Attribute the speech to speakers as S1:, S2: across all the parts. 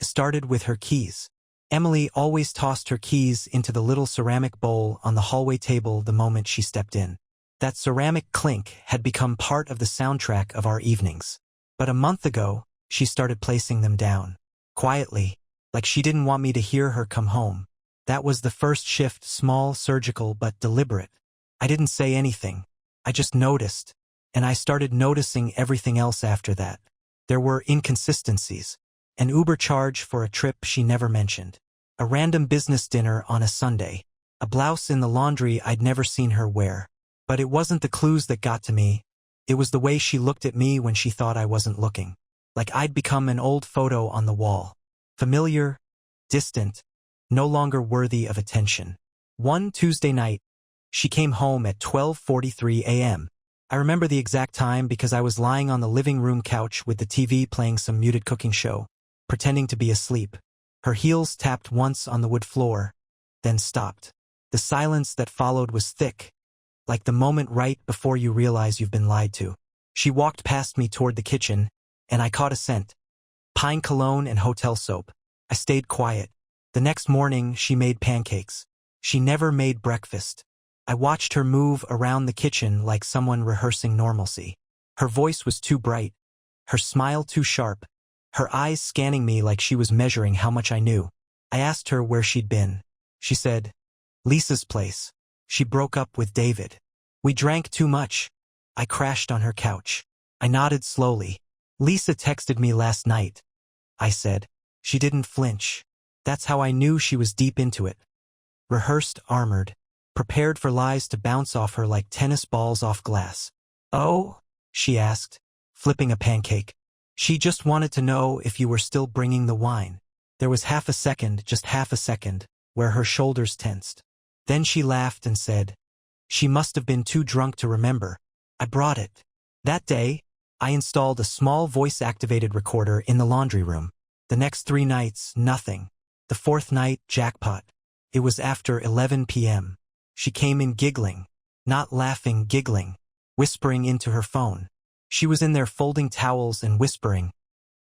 S1: started with her keys. Emily always tossed her keys into the little ceramic bowl on the hallway table the moment she stepped in. That ceramic clink had become part of the soundtrack of our evenings. But a month ago, she started placing them down. Quietly, like she didn't want me to hear her come home. That was the first shift, small, surgical, but deliberate. I didn't say anything. I just noticed. And I started noticing everything else after that. There were inconsistencies. An Uber charge for a trip she never mentioned. A random business dinner on a Sunday. A blouse in the laundry I'd never seen her wear. But it wasn't the clues that got to me. It was the way she looked at me when she thought I wasn't looking. Like I'd become an old photo on the wall. Familiar, distant, no longer worthy of attention. One Tuesday night, she came home at 12:43 a.m. I remember the exact time because I was lying on the living room couch with the TV playing some muted cooking show, pretending to be asleep. Her heels tapped once on the wood floor, then stopped. The silence that followed was thick, like the moment right before you realize you've been lied to. She walked past me toward the kitchen, and I caught a scent. Pine cologne and hotel soap. I stayed quiet. The next morning, she made pancakes. She never made breakfast. I watched her move around the kitchen like someone rehearsing normalcy. Her voice was too bright. Her smile too sharp. Her eyes scanning me like she was measuring how much I knew. I asked her where she'd been. She said, Lisa's place. She broke up with David. We drank too much. I crashed on her couch. I nodded slowly. Lisa texted me last night. I said. She didn't flinch. That's how I knew she was deep into it. Rehearsed, armored, prepared for lies to bounce off her like tennis balls off glass. Oh? She asked, flipping a pancake. She just wanted to know if you were still bringing the wine. There was half a second, just half a second, where her shoulders tensed. Then she laughed and said, she must have been too drunk to remember. I brought it. That day, I installed a small voice-activated recorder in the laundry room. The next 3 nights, nothing. The 4th night, jackpot. It was after 11 p.m. She came in giggling. Not laughing, giggling. Whispering into her phone. She was in there folding towels and whispering,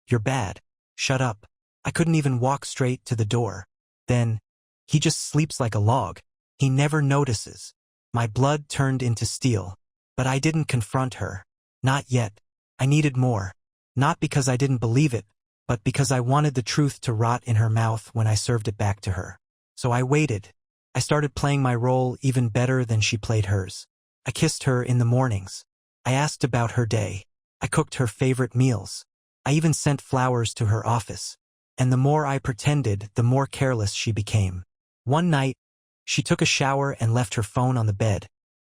S1: you're bad. Shut up. I couldn't even walk straight to the door. Then, he just sleeps like a log. He never notices. My blood turned into steel. But I didn't confront her. Not yet. I needed more. Not because I didn't believe it, but because I wanted the truth to rot in her mouth when I served it back to her. So I waited. I started playing my role even better than she played hers. I kissed her in the mornings. I asked about her day. I cooked her favorite meals. I even sent flowers to her office. And the more I pretended, the more careless she became. One night, she took a shower and left her phone on the bed.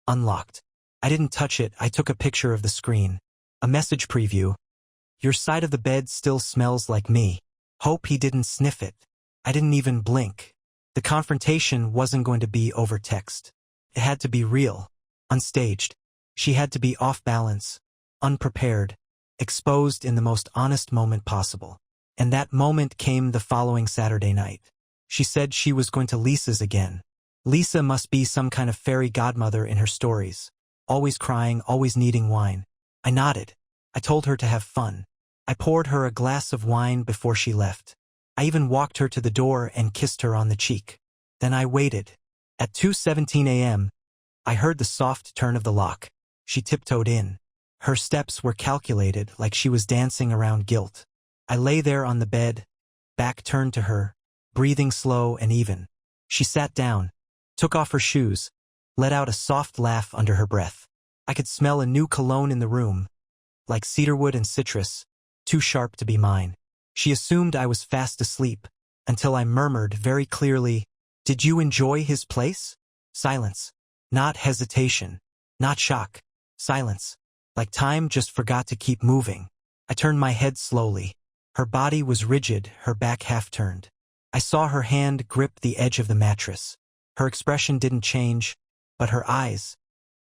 S1: Unlocked. I didn't touch it. I took a picture of the screen. A message preview. Your side of the bed still smells like me. Hope he didn't sniff it. I didn't even blink. The confrontation wasn't going to be over text. It had to be real. Unstaged. She had to be off balance. Unprepared. Exposed in the most honest moment possible. And that moment came the following Saturday night. She said she was going to Lisa's again. Lisa must be some kind of fairy godmother in her stories. Always crying, always needing wine. I nodded. I told her to have fun. I poured her a glass of wine before she left. I even walked her to the door and kissed her on the cheek. Then I waited. At 2:17 a.m., I heard the soft turn of the lock. She tiptoed in. Her steps were calculated, like she was dancing around guilt. I lay there on the bed, back turned to her, breathing slow and even. She sat down, took off her shoes, let out a soft laugh under her breath. I could smell a new cologne in the room, like cedarwood and citrus, too sharp to be mine. She assumed I was fast asleep, until I murmured very clearly, "Did you enjoy his place?" Silence. Not hesitation. Not shock. Silence. Like time just forgot to keep moving. I turned my head slowly. Her body was rigid, her back half turned. I saw her hand grip the edge of the mattress. Her expression didn't change, but her eyes,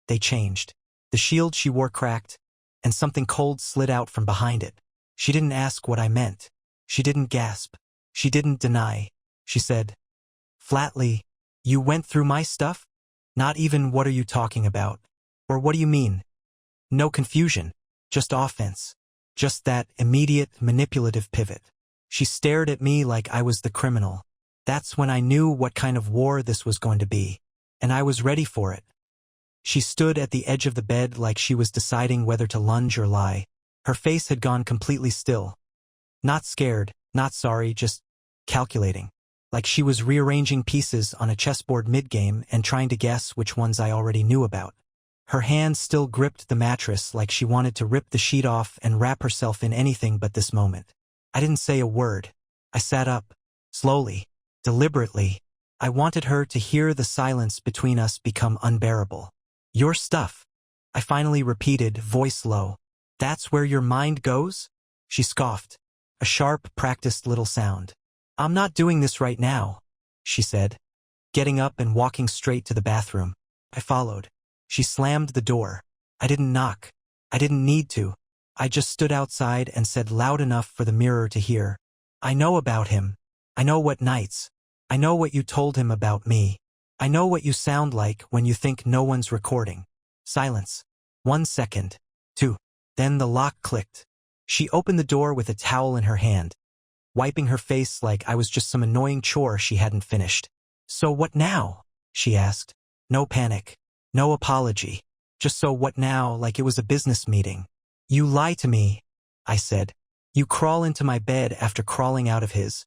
S1: they changed. The shield she wore cracked, and something cold slid out from behind it. She didn't ask what I meant. She didn't gasp. She didn't deny. She said, flatly, "You went through my stuff?" Not even "What are you talking about?" or "What do you mean?" No confusion, just offense. Just that immediate, manipulative pivot. She stared at me like I was the criminal. That's when I knew what kind of war this was going to be. And I was ready for it. She stood at the edge of the bed like she was deciding whether to lunge or lie. Her face had gone completely still. Not scared, not sorry, just calculating. Like she was rearranging pieces on a chessboard mid-game and trying to guess which ones I already knew about. Her hand still gripped the mattress like she wanted to rip the sheet off and wrap herself in anything but this moment. I didn't say a word. I sat up, slowly, deliberately. I wanted her to hear the silence between us become unbearable. Your stuff, I finally repeated, voice low. That's where your mind goes? She scoffed. A sharp, practiced little sound. I'm not doing this right now, she said, getting up and walking straight to the bathroom. I followed. She slammed the door. I didn't knock. I didn't need to. I just stood outside and said loud enough for the mirror to hear. I know about him. I know what nights. I know what you told him about me. I know what you sound like when you think no one's recording. Silence. 1 second. 2. Then the lock clicked. She opened the door with a towel in her hand, wiping her face like I was just some annoying chore she hadn't finished. So what now? She asked. No panic. No apology. Just so what now, like it was a business meeting. You lie to me, I said. You crawl into my bed after crawling out of his.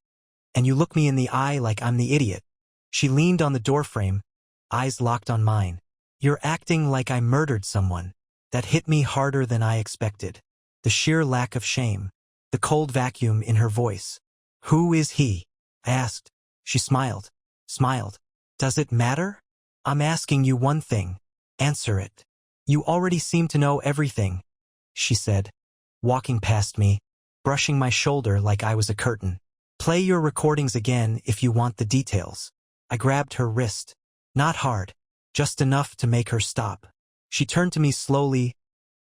S1: And you look me in the eye like I'm the idiot. She leaned on the doorframe, eyes locked on mine. You're acting like I murdered someone. That hit me harder than I expected. The sheer lack of shame. The cold vacuum in her voice. Who is he? I asked. She smiled. Smiled. Does it matter? I'm asking you one thing. Answer it. You already seem to know everything, she said, walking past me, brushing my shoulder like I was a curtain. Play your recordings again if you want the details. I grabbed her wrist. Not hard. Just enough to make her stop. She turned to me slowly,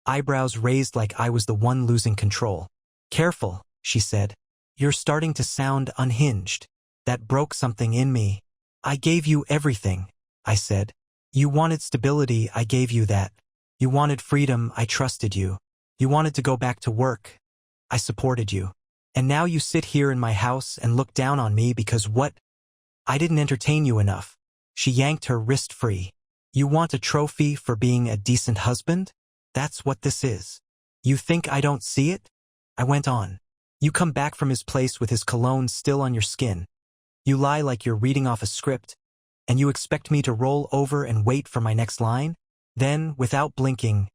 S1: eyebrows raised like I was the one losing control. Careful, she said. You're starting to sound unhinged. That broke something in me. I gave you everything, I said. You wanted stability, I gave you that. You wanted freedom, I trusted you. You wanted to go back to work. I supported you. And now you sit here in my house and look down on me because what? I didn't entertain you enough. She yanked her wrist free. You want a trophy for being a decent husband? That's what this is. You think I don't see it? I went on. You come back from his place with his cologne still on your skin. You lie like you're reading off a script, and you expect me to roll over and wait for my next line? Then, without blinking,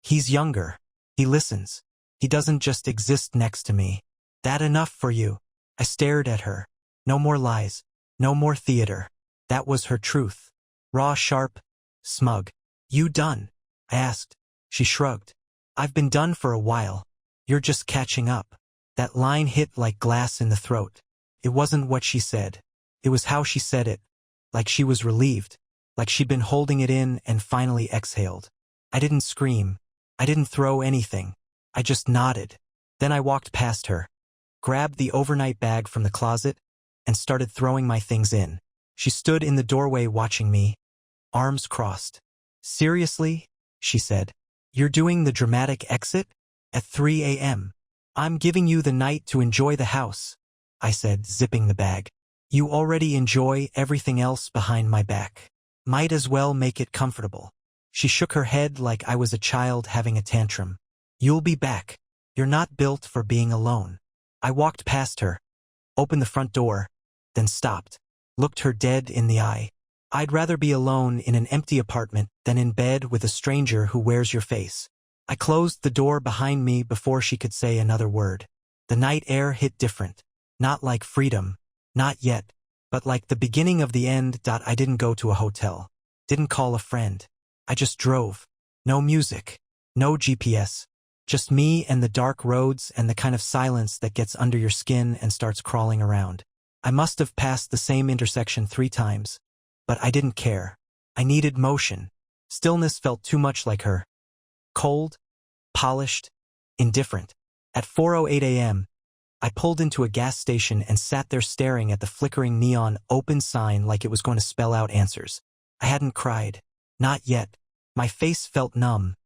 S1: he's younger. He listens. He doesn't just exist next to me. That enough for you? I stared at her. No more lies. No more theater. That was her truth. Raw, sharp, smug. You done? I asked. She shrugged. I've been done for a while. You're just catching up. That line hit like glass in the throat. It wasn't what she said. It was how she said it. Like she was relieved. Like she'd been holding it in and finally exhaled. I didn't scream. I didn't throw anything. I just nodded. Then I walked past her, grabbed the overnight bag from the closet, and started throwing my things in. She stood in the doorway watching me, arms crossed. Seriously? She said. You're doing the dramatic exit? At 3 a.m. I'm giving you the night to enjoy the house, I said, zipping the bag. You already enjoy everything else behind my back. Might as well make it comfortable. She shook her head like I was a child having a tantrum. You'll be back. You're not built for being alone. I walked past her, opened the front door, then stopped, looked her dead in the eye. I'd rather be alone in an empty apartment than in bed with a stranger who wears your face. I closed the door behind me before she could say another word. The night air hit different. Not like freedom. Not yet. But like the beginning of the end. I didn't go to a hotel. Didn't call a friend. I just drove. No music. No GPS. Just me and the dark roads and the kind of silence that gets under your skin and starts crawling around. I must have passed the same intersection 3 times. But I didn't care. I needed motion. Stillness felt too much like her. Cold, polished, indifferent. At 4:08 a.m., I pulled into a gas station and sat there staring at the flickering neon open sign like it was going to spell out answers. I hadn't cried. Not yet. My face felt numb,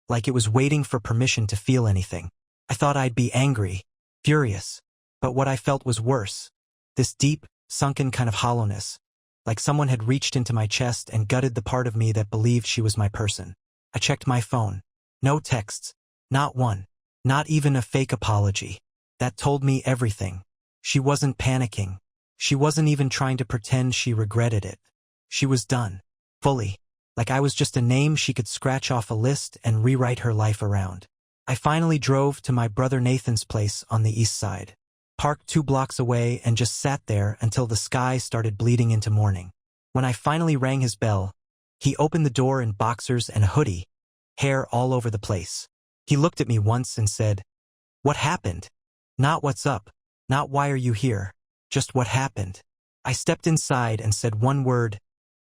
S1: like it was waiting for permission to feel anything. I thought I'd be angry, furious, But what I felt was worse. This deep, sunken kind of hollowness. Like someone had reached into my chest and gutted the part of me that believed she was my person. I checked my phone. No texts. Not one. Not even a fake apology. That told me everything. She wasn't panicking. She wasn't even trying to pretend she regretted it. She was done. Fully. Like I was just a name she could scratch off a list and rewrite her life around. I finally drove to my brother Nathan's place on the east side. Parked 2 blocks away and just sat there until the sky started bleeding into morning. When I finally rang his bell, he opened the door in boxers and a hoodie, hair all over the place. He looked at me once and said, "What happened?" Not "What's up?" Not "Why are you here?" Just "What happened?" I stepped inside and said one word,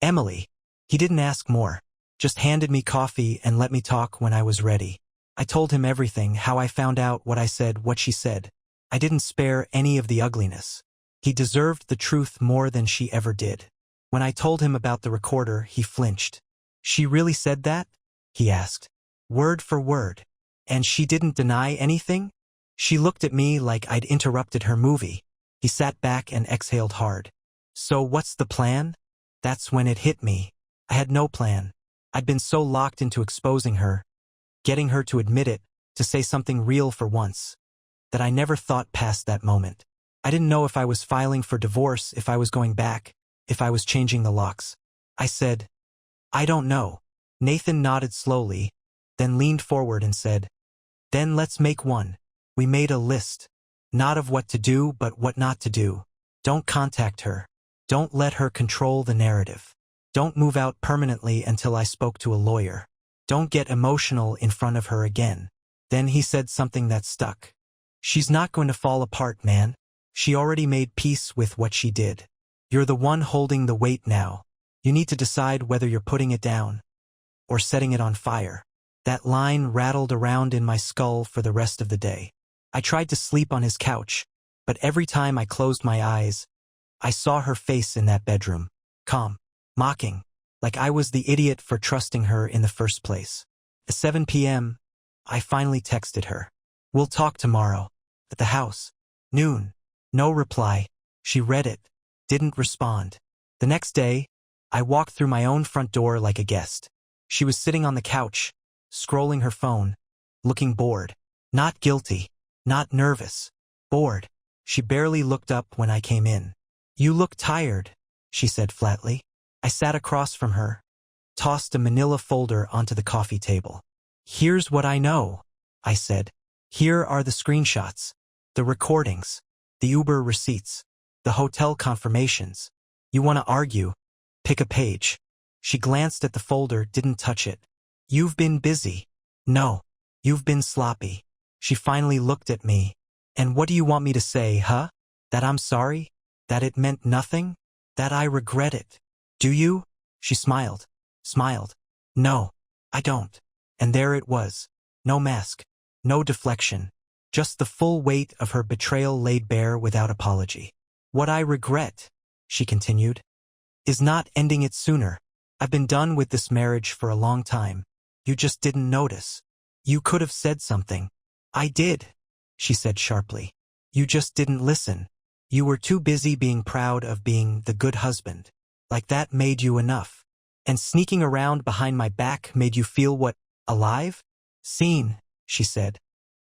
S1: "Emily." He didn't ask more, just handed me coffee and let me talk when I was ready. I told him everything, how I found out, what I said, what she said. I didn't spare any of the ugliness. He deserved the truth more than she ever did. When I told him about the recorder, he flinched. "She really said that?" he asked. "Word for word. And she didn't deny anything?" She looked at me like I'd interrupted her movie. He sat back and exhaled hard. "So what's the plan?" That's when it hit me. I had no plan. I'd been so locked into exposing her, getting her to admit it, to say something real for once, that I never thought past that moment. I didn't know if I was filing for divorce, if I was going back, if I was changing the locks. I said, "I don't know." Nathan nodded slowly, then leaned forward and said, "Then let's make one." We made a list. Not of what to do, but what not to do. Don't contact her. Don't let her control the narrative. Don't move out permanently until I spoke to a lawyer. Don't get emotional in front of her again. Then he said something that stuck. "She's not going to fall apart, man. She already made peace with what she did. You're the one holding the weight now. You need to decide whether you're putting it down or setting it on fire." That line rattled around in my skull for the rest of the day. I tried to sleep on his couch, but every time I closed my eyes, I saw her face in that bedroom. Calm. Mocking. Like I was the idiot for trusting her in the first place. At 7 p.m., I finally texted her. "We'll talk tomorrow. At the house. Noon." No reply. She read it. Didn't respond. The next day, I walked through my own front door like a guest. She was sitting on the couch, scrolling her phone, looking bored. Not guilty. Not nervous. Bored. She barely looked up when I came in. "You look tired," she said flatly. I sat across from her, tossed a manila folder onto the coffee table. "Here's what I know," I said. "Here are the screenshots, the recordings, the Uber receipts, the hotel confirmations. You want to argue? Pick a page." She glanced at the folder, didn't touch it. "You've been busy." "No. You've been sloppy." She finally looked at me. "And what do you want me to say, huh? That I'm sorry? That it meant nothing? That I regret it? Do you?" She smiled. Smiled. "No, I don't." And there it was. No mask. No deflection. Just the full weight of her betrayal laid bare without apology. "What I regret," she continued, "is not ending it sooner. I've been done with this marriage for a long time. You just didn't notice. You could have said something." "I did," she said sharply. "You just didn't listen. You were too busy being proud of being the good husband. Like that made you enough. And sneaking around behind my back made you feel what? Alive?" "Seen," she said.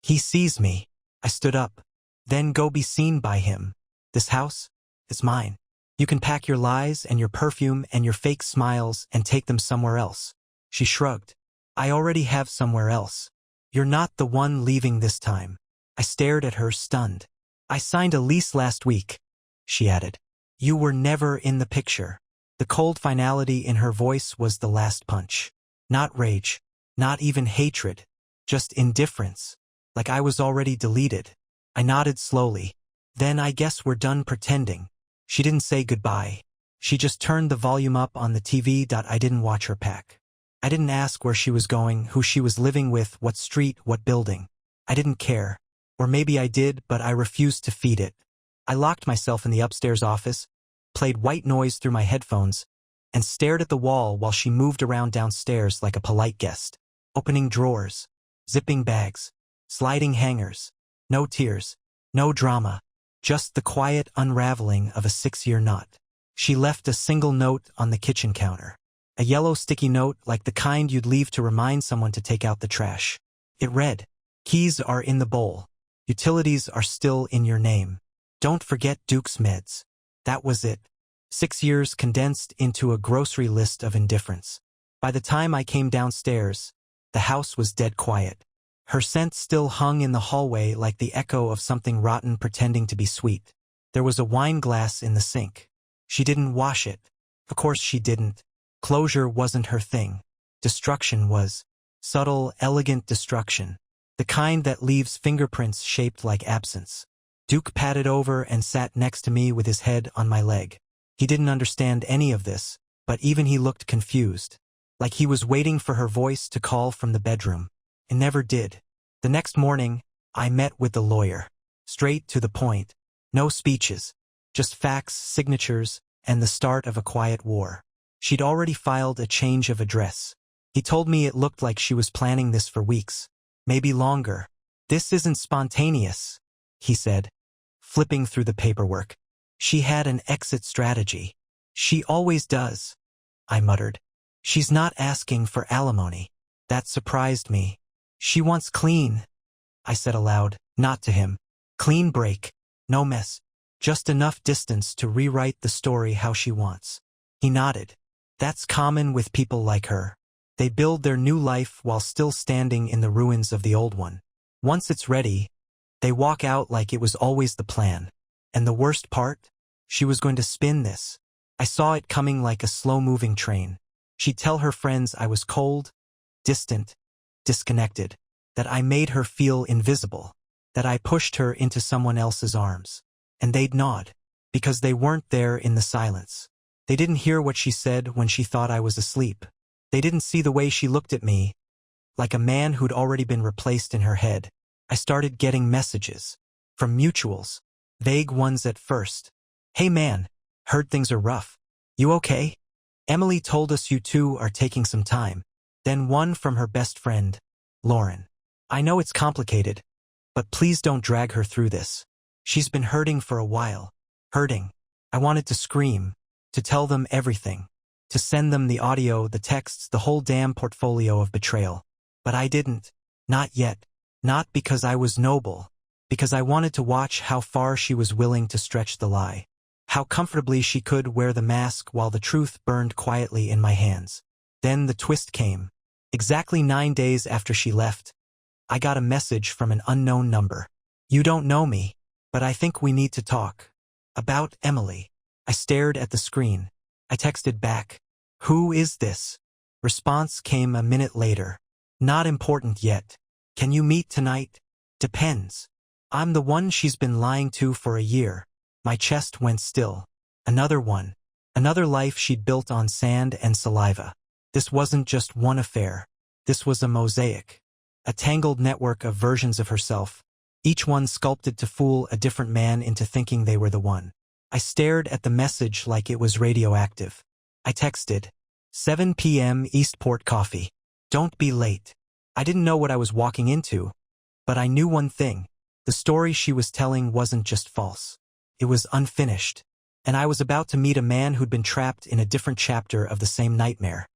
S1: "He sees me." I stood up. "Then go be seen by him. This house? It's mine. You can pack your lies and your perfume and your fake smiles and take them somewhere else." She shrugged. "I already have somewhere else. You're not the one leaving this time." I stared at her, stunned. "I signed a lease last week," she added. "You were never in the picture." The cold finality in her voice was the last punch. Not rage. Not even hatred. Just indifference. Like I was already deleted. I nodded slowly. "Then I guess we're done pretending." She didn't say goodbye. She just turned the volume up on the TV. I didn't watch her pack. I didn't ask where she was going, who she was living with, what street, what building. I didn't care. Or maybe I did, but I refused to feed it. I locked myself in the upstairs office, played white noise through my headphones, and stared at the wall while she moved around downstairs like a polite guest, opening drawers, zipping bags, sliding hangers. No tears, no drama, just the quiet unraveling of a 6-year knot. She left a single note on the kitchen counter. A yellow sticky note like the kind you'd leave to remind someone to take out the trash. It read, "Keys are in the bowl. Utilities are still in your name. Don't forget Duke's meds." That was it. 6 years condensed into a grocery list of indifference. By the time I came downstairs, the house was dead quiet. Her scent still hung in the hallway like the echo of something rotten pretending to be sweet. There was a wine glass in the sink. She didn't wash it. Of course she didn't. Closure wasn't her thing. Destruction was. Subtle, elegant destruction. The kind that leaves fingerprints shaped like absence. Duke padded over and sat next to me with his head on my leg. He didn't understand any of this, but even he looked confused. Like he was waiting for her voice to call from the bedroom. It never did. The next morning, I met with the lawyer. Straight to the point. No speeches. Just facts, signatures, and the start of a quiet war. She'd already filed a change of address. He told me it looked like she was planning this for weeks. Maybe longer. "This isn't spontaneous," he said, flipping through the paperwork. "She had an exit strategy. She always does," I muttered. "She's not asking for alimony." That surprised me. "She wants clean," I said aloud, not to him. "Clean break. No mess. Just enough distance to rewrite the story how she wants." He nodded. "That's common with people like her. They build their new life while still standing in the ruins of the old one. Once it's ready, they walk out like it was always the plan. And the worst part? She was going to spin this. I saw it coming like a slow-moving train. She'd tell her friends I was cold, distant, disconnected, that I made her feel invisible, that I pushed her into someone else's arms. And they'd nod, because they weren't there in the silence. They didn't hear what she said when she thought I was asleep. They didn't see the way she looked at me, like a man who'd already been replaced in her head. I started getting messages. From mutuals. Vague ones at first. "Hey man, heard things are rough. You okay? Emily told us you two are taking some time." Then one from her best friend, Lauren. "I know it's complicated, but please don't drag her through this. She's been hurting for a while. Hurting." I wanted to scream, to tell them everything, to send them the audio, the texts, the whole damn portfolio of betrayal. But I didn't. Not yet. Not because I was noble. Because I wanted to watch how far she was willing to stretch the lie. How comfortably she could wear the mask while the truth burned quietly in my hands. Then the twist came. Exactly 9 days after she left, I got a message from an unknown number. "You don't know me, but I think we need to talk. About Emily." I stared at the screen. I texted back, "Who is this?" Response came a minute later. "Not important yet. Can you meet tonight?" "Depends." I'm the one she's been lying to for a year. My chest went still. Another one. Another life she'd built on sand and saliva. This wasn't just one affair. This was a mosaic. A tangled network of versions of herself, each one sculpted to fool a different man into thinking they were the one. I stared at the message like it was radioactive. I texted, 7 p.m. Eastport coffee. Don't be late. I didn't know what I was walking into, but I knew one thing. The story she was telling wasn't just false. It was unfinished. And I was about to meet a man who'd been trapped in a different chapter of the same nightmare.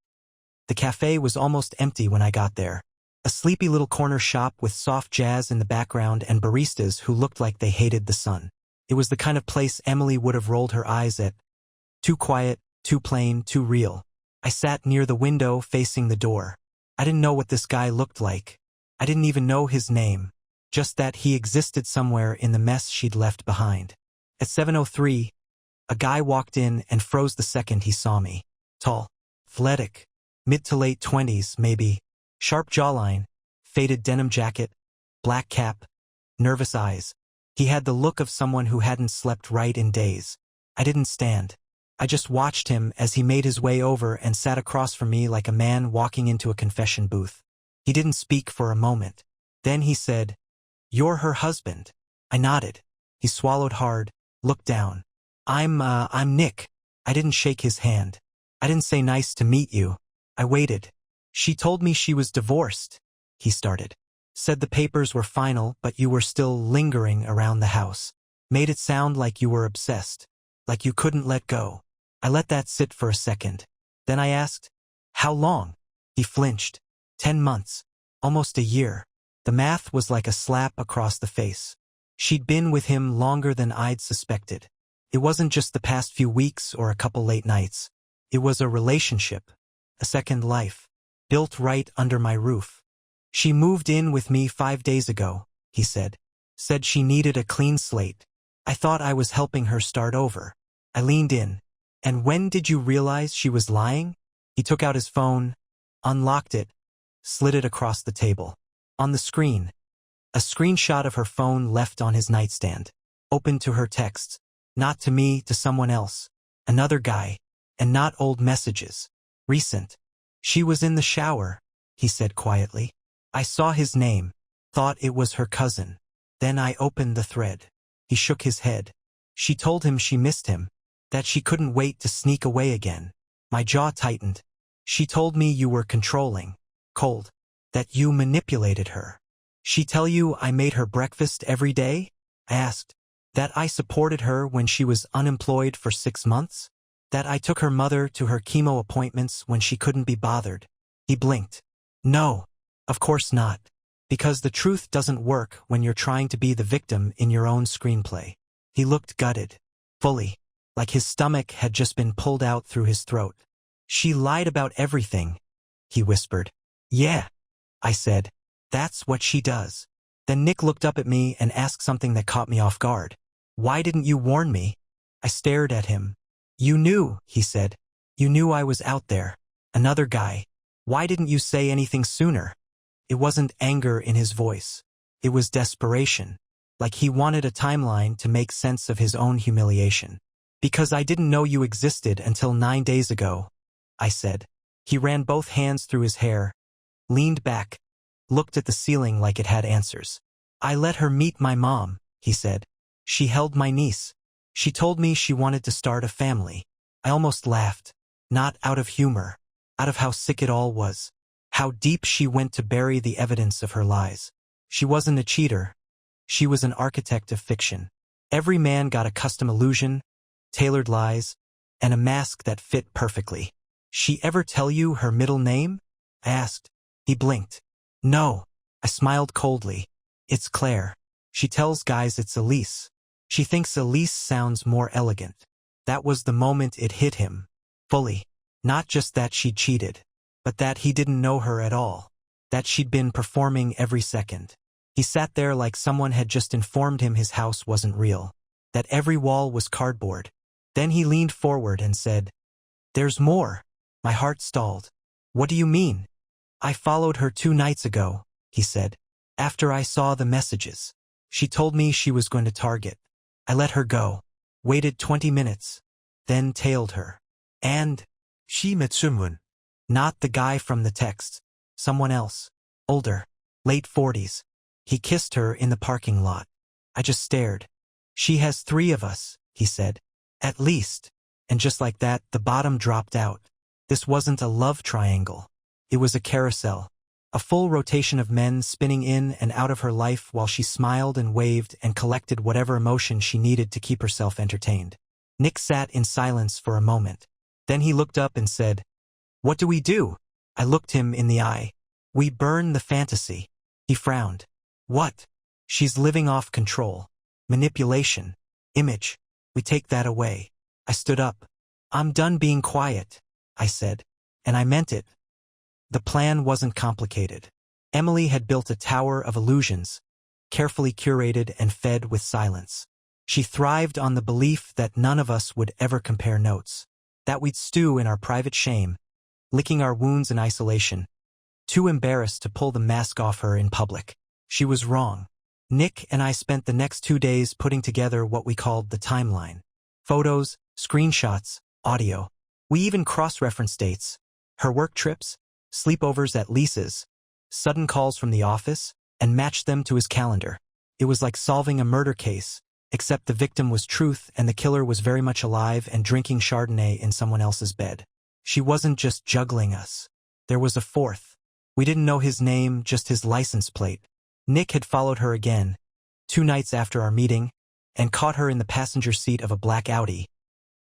S1: The cafe was almost empty when I got there. A sleepy little corner shop with soft jazz in the background and baristas who looked like they hated the sun. It was the kind of place Emily would have rolled her eyes at. Too quiet, too plain, too real. I sat near the window facing the door. I didn't know what this guy looked like. I didn't even know his name. Just that he existed somewhere in the mess she'd left behind. At 7:03, a guy walked in and froze the second he saw me. Tall, athletic, mid to late 20s maybe, sharp jawline, faded denim jacket, black cap, nervous eyes. He had the look of someone who hadn't slept right in days. I didn't stand. I just watched him as he made his way over and sat across from me like a man walking into a confession booth. He didn't speak for a moment. Then he said, "You're her husband." I nodded. He swallowed hard, looked down. I'm Nick." I didn't shake his hand. I didn't say nice to meet you. I waited. "She told me she was divorced," he started. "Said the papers were final, but you were still lingering around the house." Made it sound like you were obsessed, like you couldn't let go. I let that sit for a second. Then I asked, how long? He flinched. 10 months. Almost a year. The math was like a slap across the face. She'd been with him longer than I'd suspected. It wasn't just the past few weeks or a couple late nights. It was a relationship, a second life, built right under my roof. She moved in with me 5 days ago, he said. Said she needed a clean slate. I thought I was helping her start over. I leaned in. And when did you realize she was lying? He took out his phone, unlocked it, slid it across the table. On the screen, a screenshot of her phone left on his nightstand. Open to her texts. Not to me, to someone else. Another guy. And not old messages. Recent. She was in the shower, he said quietly. I saw his name. Thought it was her cousin. Then I opened the thread. He shook his head. She told him she missed him. That she couldn't wait to sneak away again. My jaw tightened. She told me you were controlling. Cold. That you manipulated her. She tell you I made her breakfast every day? I asked. That I supported her when she was unemployed for 6 months? That I took her mother to her chemo appointments when she couldn't be bothered? He blinked. No, of course not. Because the truth doesn't work when you're trying to be the victim in your own screenplay. He looked gutted. Fully. Like his stomach had just been pulled out through his throat. She lied about everything, he whispered. Yeah, I said. That's what she does. Then Nick looked up at me and asked something that caught me off guard. Why didn't you warn me? I stared at him. You knew, he said. You knew I was out there. Another guy. Why didn't you say anything sooner? It wasn't anger in his voice. It was desperation. Like he wanted a timeline to make sense of his own humiliation. Because I didn't know you existed until 9 days ago, I said. He ran both hands through his hair, leaned back, looked at the ceiling like it had answers. I let her meet my mom, he said. She held my niece. She told me she wanted to start a family. I almost laughed. Not out of humor. Out of how sick it all was. How deep she went to bury the evidence of her lies. She wasn't a cheater. She was an architect of fiction. Every man got a custom illusion, tailored lies, and a mask that fit perfectly. She ever tell you her middle name? I asked. He blinked. No. I smiled coldly. It's Claire. She tells guys it's Elise. She thinks Elise sounds more elegant. That was the moment it hit him. Fully. Not just that she'd cheated, but that he didn't know her at all. That she'd been performing every second. He sat there like someone had just informed him his house wasn't real. That every wall was cardboard. Then he leaned forward and said, There's more. My heart stalled. What do you mean? I followed her 2 nights ago, he said. After I saw the messages. She told me she was going to Target. I let her go. Waited 20 minutes. Then tailed her. And she met someone. Not the guy from the text. Someone else. Older. Late 40s. He kissed her in the parking lot. I just stared. She has 3 of us, he said. At least. And just like that, the bottom dropped out. This wasn't a love triangle. It was a carousel. A full rotation of men spinning in and out of her life while she smiled and waved and collected whatever emotion she needed to keep herself entertained. Nick sat in silence for a moment. Then he looked up and said, What do we do? I looked him in the eye. We burn the fantasy. He frowned. What? She's living off control. Manipulation. Image. We take that away. I stood up. I'm done being quiet, I said. And I meant it. The plan wasn't complicated. Emily had built a tower of illusions, carefully curated and fed with silence. She thrived on the belief that none of us would ever compare notes, that we'd stew in our private shame, licking our wounds in isolation, too embarrassed to pull the mask off her in public. She was wrong. Nick and I spent the next 2 days putting together what we called the timeline. Photos, screenshots, audio. We even cross-referenced dates. Her work trips, sleepovers at Lisa's, sudden calls from the office, and matched them to his calendar. It was like solving a murder case, except the victim was truth and the killer was very much alive and drinking Chardonnay in someone else's bed. She wasn't just juggling us. There was a fourth. We didn't know his name, just his license plate. Nick had followed her again, 2 nights after our meeting, and caught her in the passenger seat of a black Audi,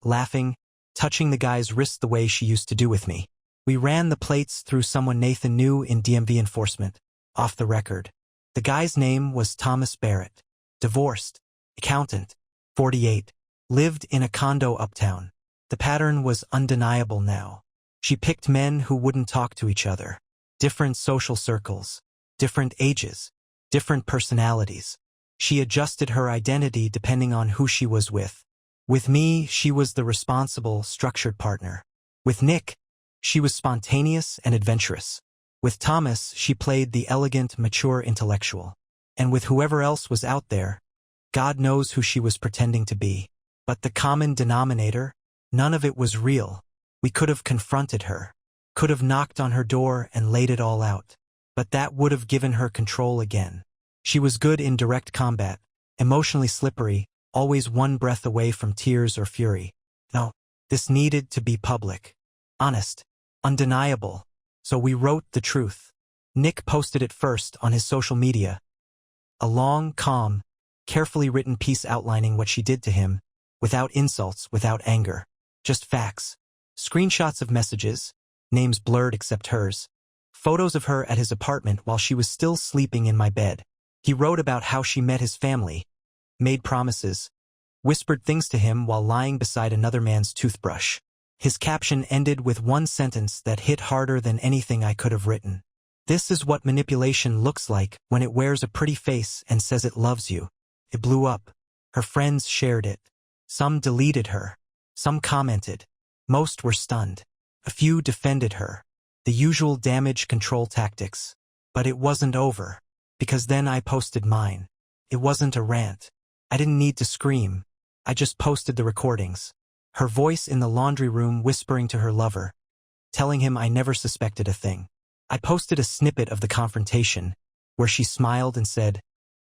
S1: laughing, touching the guy's wrist the way she used to do with me. We ran the plates through someone Nathan knew in DMV enforcement, off the record. The guy's name was Thomas Barrett. Divorced, accountant, 48, lived in a condo uptown. The pattern was undeniable now. She picked men who wouldn't talk to each other. Different social circles, different ages, different personalities. She adjusted her identity depending on who she was with. With me, she was the responsible, structured partner. With Nick, she was spontaneous and adventurous. With Thomas, she played the elegant, mature intellectual. And with whoever else was out there, God knows who she was pretending to be. But the common denominator, none of it was real. We could have confronted her, could have knocked on her door and laid it all out. But that would have given her control again. She was good in direct combat, emotionally slippery, always one breath away from tears or fury. No, this needed to be public. Honest. Undeniable. So we wrote the truth. Nick posted it first on his social media. A long, calm, carefully written piece outlining what she did to him, without insults, without anger. Just facts. Screenshots of messages, names blurred except hers. Photos of her at his apartment while she was still sleeping in my bed. He wrote about how she met his family, made promises, whispered things to him while lying beside another man's toothbrush. His caption ended with one sentence that hit harder than anything I could have written. This is what manipulation looks like when it wears a pretty face and says it loves you. It blew up. Her friends shared it. Some deleted her. Some commented. Most were stunned. A few defended her. The usual damage control tactics. But it wasn't over. Because then I posted mine. It wasn't a rant. I didn't need to scream. I just posted the recordings. Her voice in the laundry room whispering to her lover, telling him I never suspected a thing. I posted a snippet of the confrontation, where she smiled and said,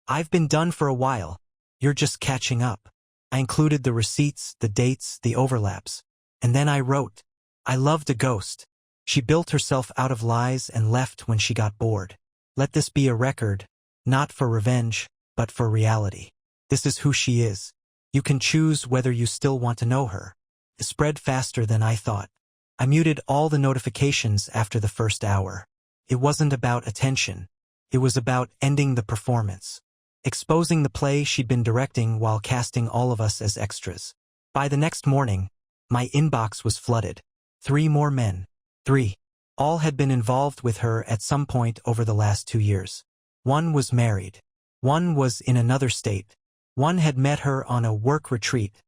S1: "I've been done for a while. You're just catching up." I included the receipts, the dates, the overlaps. And then I wrote, "I loved a ghost. She built herself out of lies and left when she got bored. Let this be a record, not for revenge, but for reality. This is who she is. You can choose whether you still want to know her." It spread faster than I thought. I muted all the notifications after the first hour. It wasn't about attention. It was about ending the performance. Exposing the play she'd been directing while casting all of us as extras. By the next morning, my inbox was flooded. 3 more men. 3. All had been involved with her at some point over the last 2 years. One was married. One was in another state. One had met her on a work retreat.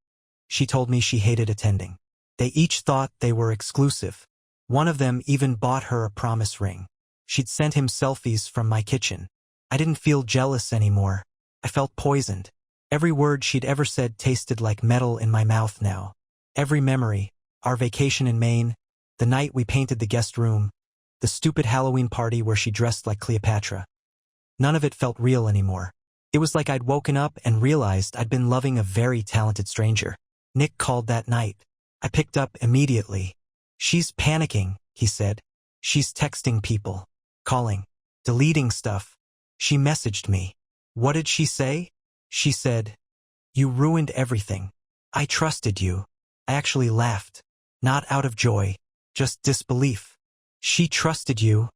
S1: She told me she hated attending. They each thought they were exclusive. One of them even bought her a promise ring. She'd sent him selfies from my kitchen. I didn't feel jealous anymore. I felt poisoned. Every word she'd ever said tasted like metal in my mouth now. Every memory, our vacation in Maine, the night we painted the guest room, the stupid Halloween party where she dressed like Cleopatra. None of it felt real anymore. It was like I'd woken up and realized I'd been loving a very talented stranger. Nick called that night. I picked up immediately. "She's panicking," he said. "She's texting people, calling, deleting stuff. She messaged me." "What did she say?" "She said, 'You ruined everything. I trusted you.'" I actually laughed. Not out of joy, just disbelief. "She trusted you,"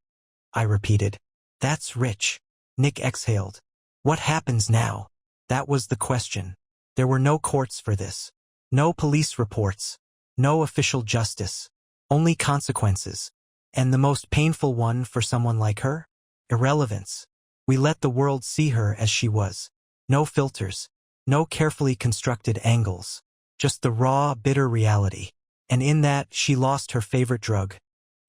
S1: I repeated. "That's rich." Nick exhaled. "What happens now?" That was the question. There were no courts for this. No police reports. No official justice. Only consequences. And the most painful one for someone like her? Irrelevance. We let the world see her as she was. No filters. No carefully constructed angles. Just the raw, bitter reality. And in that, she lost her favorite drug.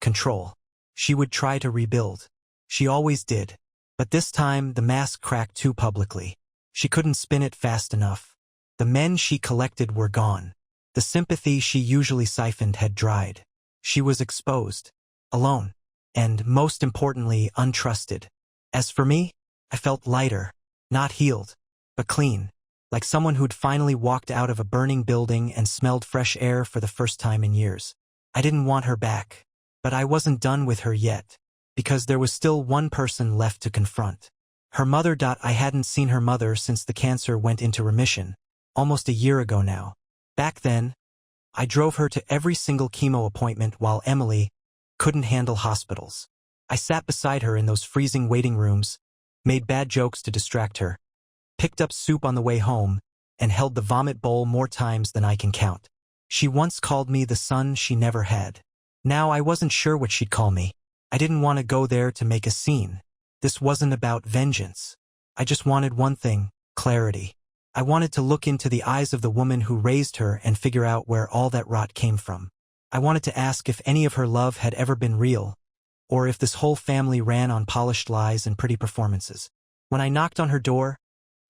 S1: Control. She would try to rebuild. She always did. But this time, the mask cracked too publicly. She couldn't spin it fast enough. The men she collected were gone. The sympathy she usually siphoned had dried. She was exposed. Alone. And, most importantly, untrusted. As for me, I felt lighter. Not healed, but clean. Like someone who'd finally walked out of a burning building and smelled fresh air for the first time in years. I didn't want her back. But I wasn't done with her yet. Because there was still one person left to confront. Her mother. I hadn't seen her mother since the cancer went into remission. almost a year ago now. Back then, I drove her to every single chemo appointment while Emily couldn't handle hospitals. I sat beside her in those freezing waiting rooms, made bad jokes to distract her, picked up soup on the way home, and held the vomit bowl more times than I can count. She once called me the son she never had. Now I wasn't sure what she'd call me. I didn't want to go there to make a scene. This wasn't about vengeance. I just wanted one thing, clarity. I wanted to look into the eyes of the woman who raised her and figure out where all that rot came from. I wanted to ask if any of her love had ever been real, or if this whole family ran on polished lies and pretty performances. When I knocked on her door,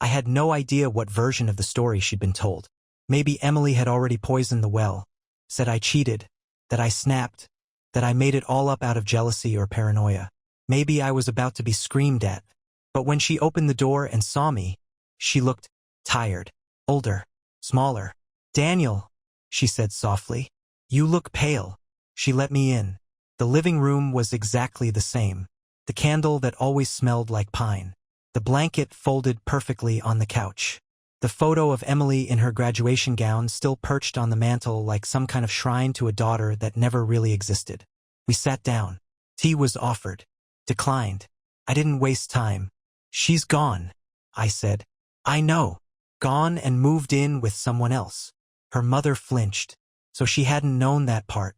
S1: I had no idea what version of the story she'd been told. Maybe Emily had already poisoned the well, said I cheated, that I snapped, that I made it all up out of jealousy or paranoia. Maybe I was about to be screamed at. But when she opened the door and saw me, she looked tired, older, smaller. "Daniel," she said softly. "You look pale." She let me in. The living room was exactly the same. The candle that always smelled like pine. The blanket folded perfectly on the couch. The photo of Emily in her graduation gown still perched on the mantel like some kind of shrine to a daughter that never really existed. We sat down. Tea was offered. Declined. I didn't waste time. "She's gone," I said. "I know. Gone and moved in with someone else." Her mother flinched. So she hadn't known that part.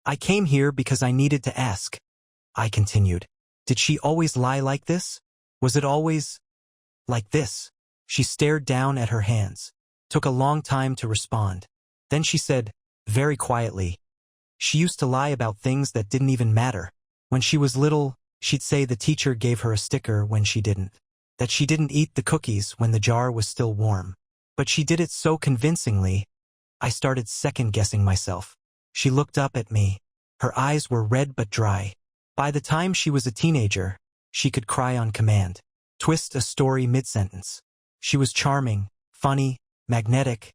S1: "I came here because I needed to ask," I continued. "Did she always lie like this? Was it always like this?" She stared down at her hands. Took a long time to respond. Then she said, very quietly, "She used to lie about things that didn't even matter. When she was little, she'd say the teacher gave her a sticker when she didn't. That she didn't eat the cookies when the jar was still warm. But she did it so convincingly, I started second-guessing myself." She looked up at me. Her eyes were red but dry. By the time she was a teenager, she could cry on command. Twist a story mid-sentence. She was charming, funny, magnetic,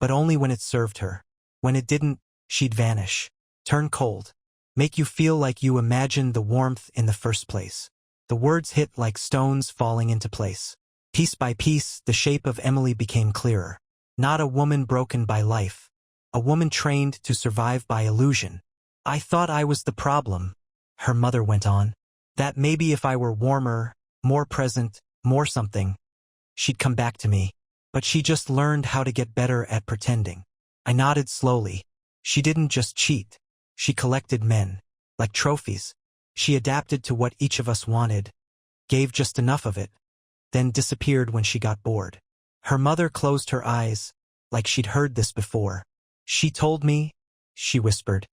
S1: but only when it served her. When it didn't, she'd vanish, turn cold, make you feel like you imagined the warmth in the first place. The words hit like stones falling into place. Piece by piece, the shape of Emily became clearer. Not a woman broken by life. A woman trained to survive by illusion. "I thought I was the problem," her mother went on. "That maybe if I were warmer, more present, more something, she'd come back to me. But she just learned how to get better at pretending." I nodded slowly. She didn't just cheat. She collected men. Like trophies. She adapted to what each of us wanted, gave just enough of it, then disappeared when she got bored. Her mother closed her eyes, like she'd heard this before. "She told me," she whispered,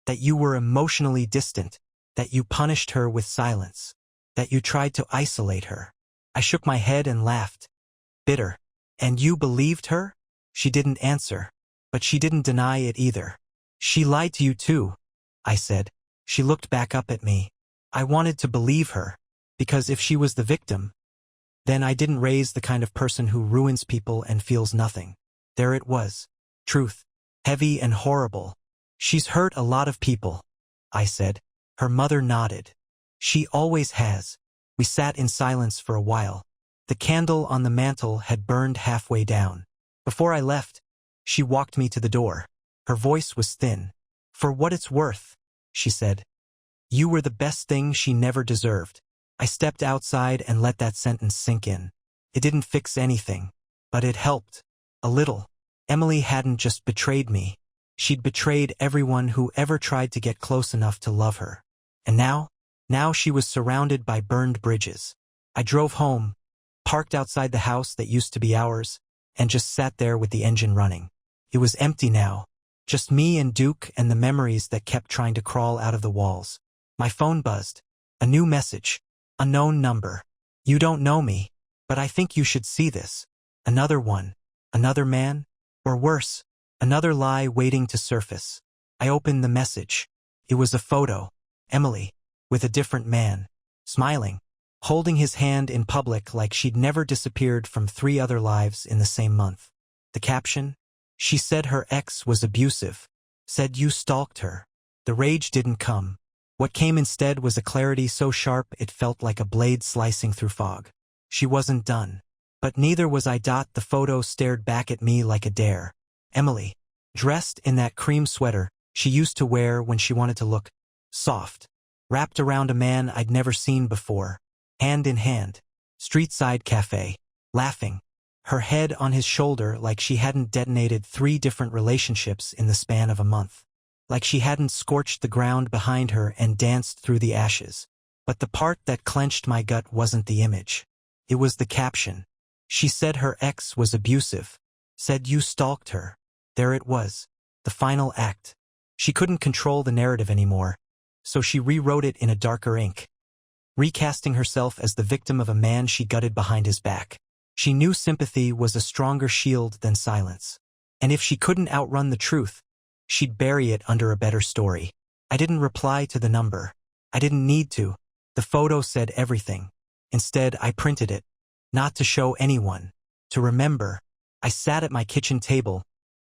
S1: "that you were emotionally distant, that you punished her with silence, that you tried to isolate her." I shook my head and laughed. Bitter. "And you believed her?" She didn't answer, but she didn't deny it either. "She lied to you too," I said. She looked back up at me. I wanted to believe her, because if she was the victim, then I didn't raise the kind of person who ruins people and feels nothing. There it was. Truth. Heavy and horrible. "She's hurt a lot of people," I said. Her mother nodded. "She always has." We sat in silence for a while. The candle on the mantel had burned halfway down. Before I left, she walked me to the door. Her voice was thin. "For what it's worth," she said, "you were the best thing she never deserved." I stepped outside and let that sentence sink in. It didn't fix anything, but it helped. A little. Emily hadn't just betrayed me. She'd betrayed everyone who ever tried to get close enough to love her. And now she was surrounded by burned bridges. I drove home, parked outside the house that used to be ours, and just sat there with the engine running. It was empty now. Just me and Duke and the memories that kept trying to crawl out of the walls. My phone buzzed. A new message. Unknown number. "You don't know me, but I think you should see this." Another one. Another man? Or worse, another lie waiting to surface. I opened the message. It was a photo. Emily, with a different man, smiling, holding his hand in public like she'd never disappeared from 3 other lives in the same month. The caption? "She said her ex was abusive. Said you stalked her." The rage didn't come. What came instead was a clarity so sharp it felt like a blade slicing through fog. She wasn't done. But neither was I. The photo stared back at me like a dare. Emily, dressed in that cream sweater she used to wear when she wanted to look soft, wrapped around a man I'd never seen before, hand in hand, street-side cafe, laughing, her head on his shoulder like she hadn't detonated 3 different relationships in the span of a month, like she hadn't scorched the ground behind her and danced through the ashes. But the part that clenched my gut wasn't the image. It was the caption. She said her ex was abusive, said you stalked her. There it was, the final act. She couldn't control the narrative anymore, so she rewrote it in a darker ink, recasting herself as the victim of a man she gutted behind his back. She knew sympathy was a stronger shield than silence, and if she couldn't outrun the truth, she'd bury it under a better story. I didn't reply to the number. I didn't need to. The photo said everything. Instead, I printed it. Not to show anyone. To remember. I sat at my kitchen table,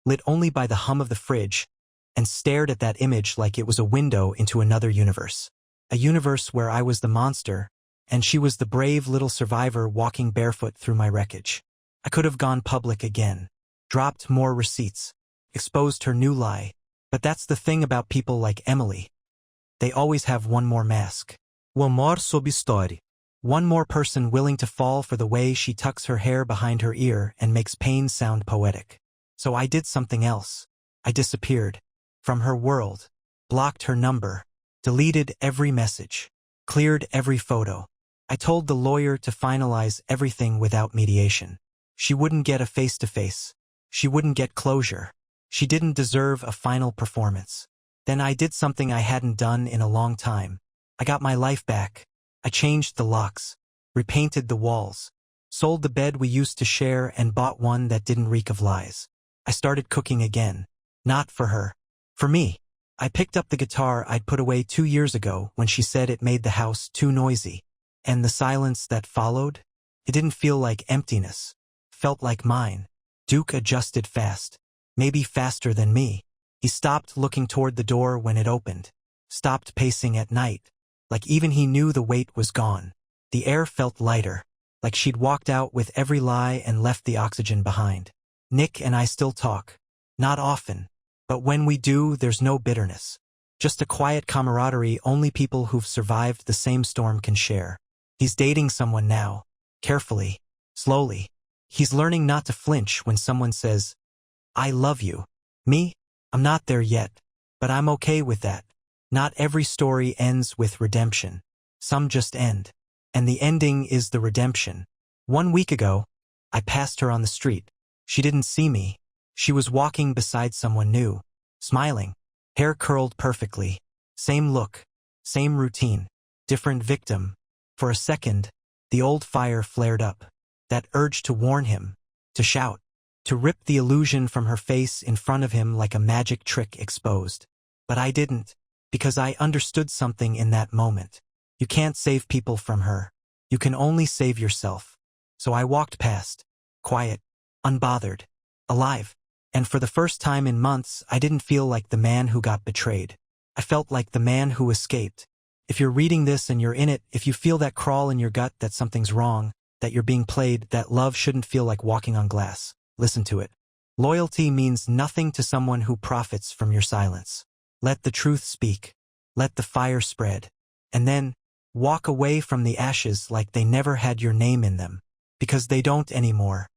S1: lit only by the hum of the fridge, and stared at that image like it was a window into another universe. A universe where I was the monster, and she was the brave little survivor walking barefoot through my wreckage. I could have gone public again, dropped more receipts, exposed her new lie. But that's the thing about people like Emily. They always have one more mask. One more sob story. One more person willing to fall for the way she tucks her hair behind her ear and makes pain sound poetic. So I did something else. I disappeared from her world, blocked her number, deleted every message, cleared every photo. I told the lawyer to finalize everything without mediation. She wouldn't get a face-to-face. She wouldn't get closure. She didn't deserve a final performance. Then I did something I hadn't done in a long time. I got my life back. I changed the locks, repainted the walls, sold the bed we used to share and bought one that didn't reek of lies. I started cooking again. Not for her. For me. I picked up the guitar I'd put away 2 years ago when she said it made the house too noisy. And the silence that followed? It didn't feel like emptiness. Felt like mine. Duke adjusted fast. Maybe faster than me. He stopped looking toward the door when it opened. Stopped pacing at night. Like even he knew the weight was gone. The air felt lighter. Like she'd walked out with every lie and left the oxygen behind. Nick and I still talk. Not often. But when we do, there's no bitterness. Just a quiet camaraderie only people who've survived the same storm can share. He's dating someone now. Carefully. Slowly. He's learning not to flinch when someone says, I love you. Me? I'm not there yet. But I'm okay with that. Not every story ends with redemption. Some just end. And the ending is the redemption. 1 week ago, I passed her on the street. She didn't see me. She was walking beside someone new. Smiling. Hair curled perfectly. Same look. Same routine. Different victim. For a second, the old fire flared up. That urge to warn him. To shout. To rip the illusion from her face in front of him like a magic trick exposed. But I didn't. Because I understood something in that moment. You can't save people from her. You can only save yourself. So I walked past. Quiet. Unbothered. Alive. And for the first time in months, I didn't feel like the man who got betrayed. I felt like the man who escaped. If you're reading this and you're in it, if you feel that crawl in your gut that something's wrong, that you're being played, that love shouldn't feel like walking on glass, listen to it. Loyalty means nothing to someone who profits from your silence. Let the truth speak. Let the fire spread. And then, walk away from the ashes like they never had your name in them. Because they don't anymore.